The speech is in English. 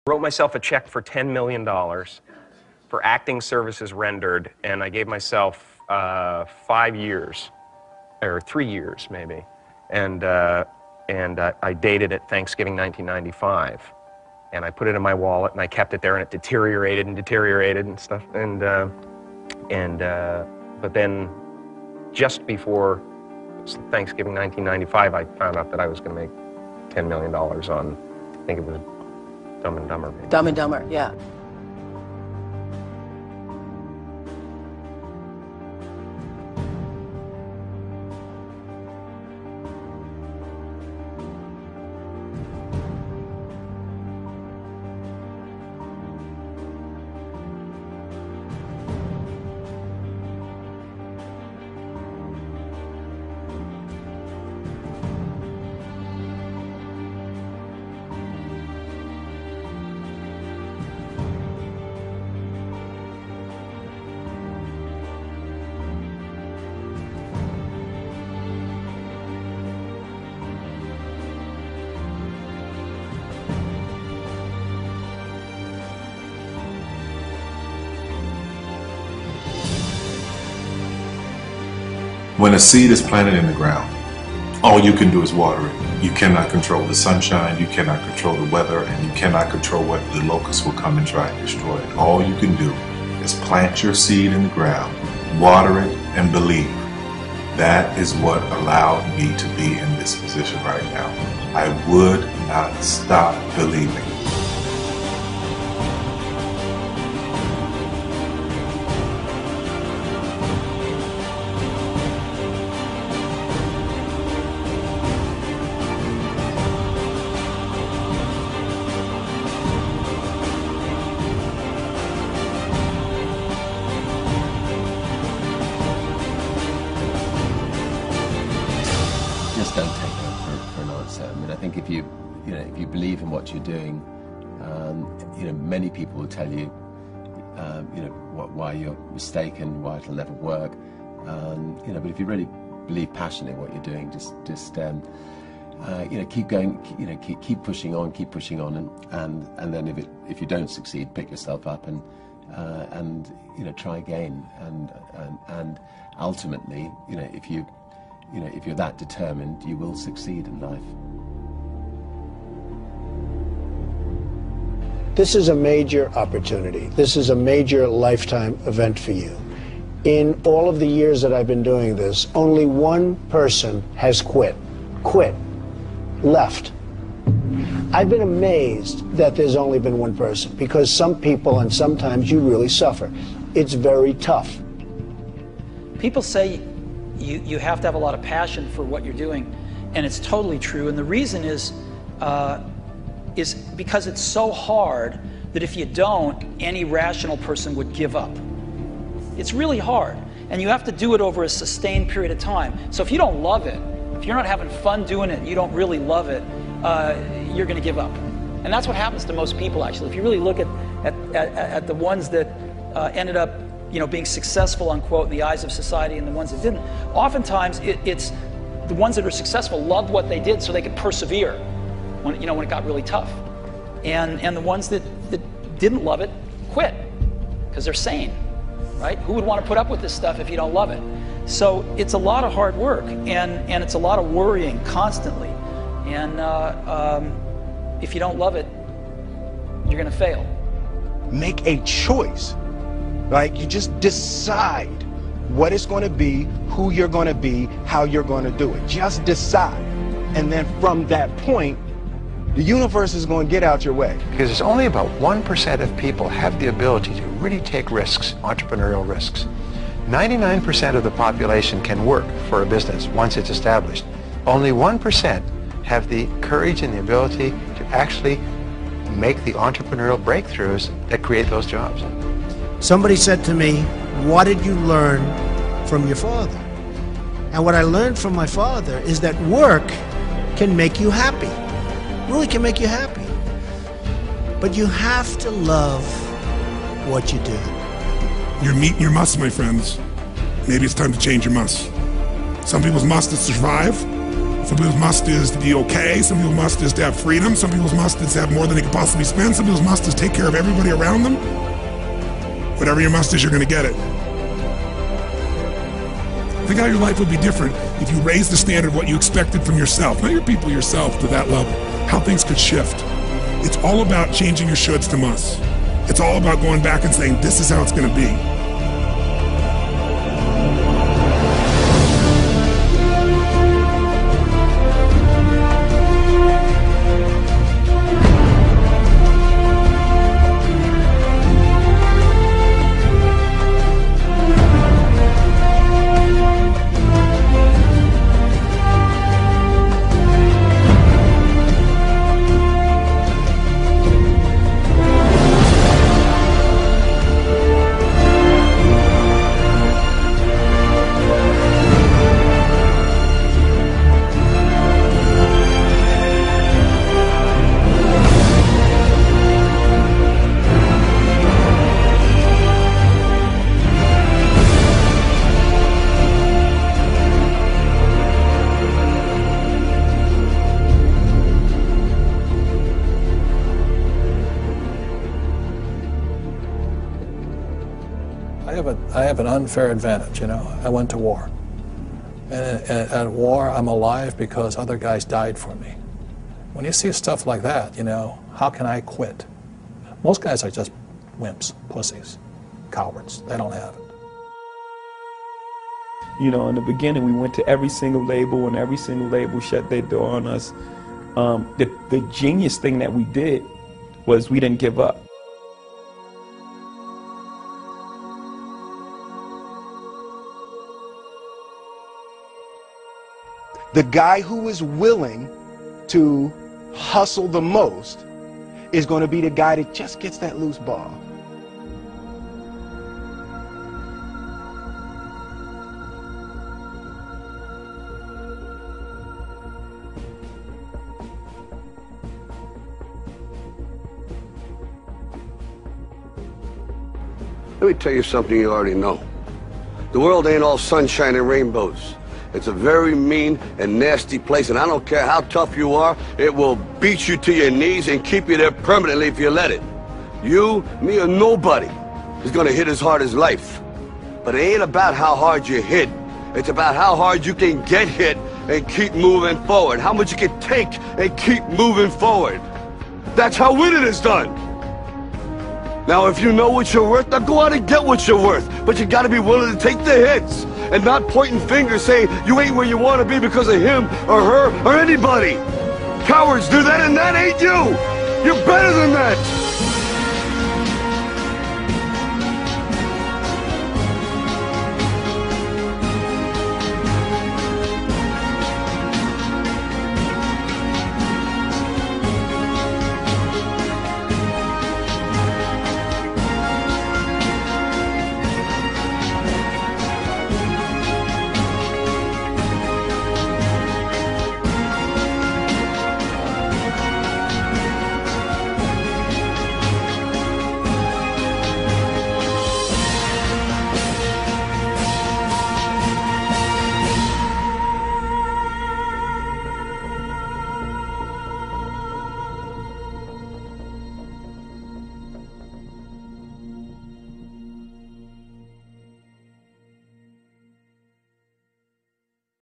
Wrote myself a check for $10 million for acting services rendered, and I gave myself 5 years, or 3 years maybe, and I dated it Thanksgiving 1995, and I put it in my wallet and I kept it there, and it deteriorated and stuff, but then just before Thanksgiving 1995, I found out that I was going to make $10 million on, I think it was Dumb and Dumber. Maybe. Dumb and Dumber, yeah. When a seed is planted in the ground, all you can do is water it. You cannot control the sunshine, you cannot control the weather, and you cannot control what the locusts will come and try and destroy it. All you can do is plant your seed in the ground, water it, and believe. That is what allowed me to be in this position right now. I would not stop believing. Just don't take that for an answer. I mean, I think if you believe in what you're doing, many people will tell you, why you're mistaken, why it'll never work. But if you really believe passionately in what you're doing, just keep going, keep pushing on, and then if you don't succeed, pick yourself up and try again, and ultimately, if you're that determined, you will succeed in life. This is a major opportunity. This is a major lifetime event for you. In all of the years that I've been doing this, only one person has quit, left. I've been amazed that there's only been one person, because some people, and sometimes you really suffer. It's very tough. People say you have to have a lot of passion for what you're doing, and it's totally true. And the reason is because it's so hard that if you don't, any rational person would give up. It's really hard, and you have to do it over a sustained period of time. So if you don't love it, if you're not having fun doing it, you don't really love it, you're going to give up. And that's what happens to most people, actually. If you really look at the ones that ended up being successful, unquote, in the eyes of society, and the ones that didn't, oftentimes it's the ones that are successful loved what they did so they could persevere when it got really tough. And the ones that didn't love it quit because they're sane, right? Who would want to put up with this stuff if you don't love it? So it's a lot of hard work, and it's a lot of worrying constantly. And if you don't love it, you're going to fail. Make a choice. Like, you just decide what it's going to be, who you're going to be, how you're going to do it. Just decide. And then from that point, the universe is going to get out your way. Because it's only about 1% of people have the ability to really take risks, entrepreneurial risks. 99% of the population can work for a business once it's established. Only 1% have the courage and the ability to actually make the entrepreneurial breakthroughs that create those jobs. Somebody said to me, what did you learn from your father? And what I learned from my father is that work can make you happy. Really can make you happy. But you have to love what you do. You're meeting your must, my friends. Maybe it's time to change your must. Some people's must is survive. Some people's must is to be okay. Some people's must is to have freedom. Some people's must is to have more than they can possibly spend. Some people's must is take care of everybody around them. Whatever your must is, you're going to get it. Think how your life would be different if you raised the standard of what you expected from yourself, not your people, yourself, to that level. How things could shift. It's all about changing your shoulds to musts. It's all about going back and saying, this is how it's going to be. I have an unfair advantage, you know. I went to war. And at war, I'm alive because other guys died for me. When you see stuff like that, you know, how can I quit? Most guys are just wimps, pussies, cowards. They don't have it. You know, in the beginning, we went to every single label, and every single label shut their door on us. The genius thing that we did was we didn't give up. The guy who is willing to hustle the most is going to be the guy that just gets that loose ball. Let me tell you something you already know. The world ain't all sunshine and rainbows. It's a very mean and nasty place, and I don't care how tough you are, it will beat you to your knees and keep you there permanently if you let it. You, me, or nobody is gonna hit as hard as life. But it ain't about how hard you hit. It's about how hard you can get hit and keep moving forward. How much you can take and keep moving forward. That's how winning is done. Now, if you know what you're worth, now go out and get what you're worth. But you gotta be willing to take the hits and not pointing fingers saying you ain't where you want to be because of him or her or anybody. Cowards do that, and that ain't you. You're better than that.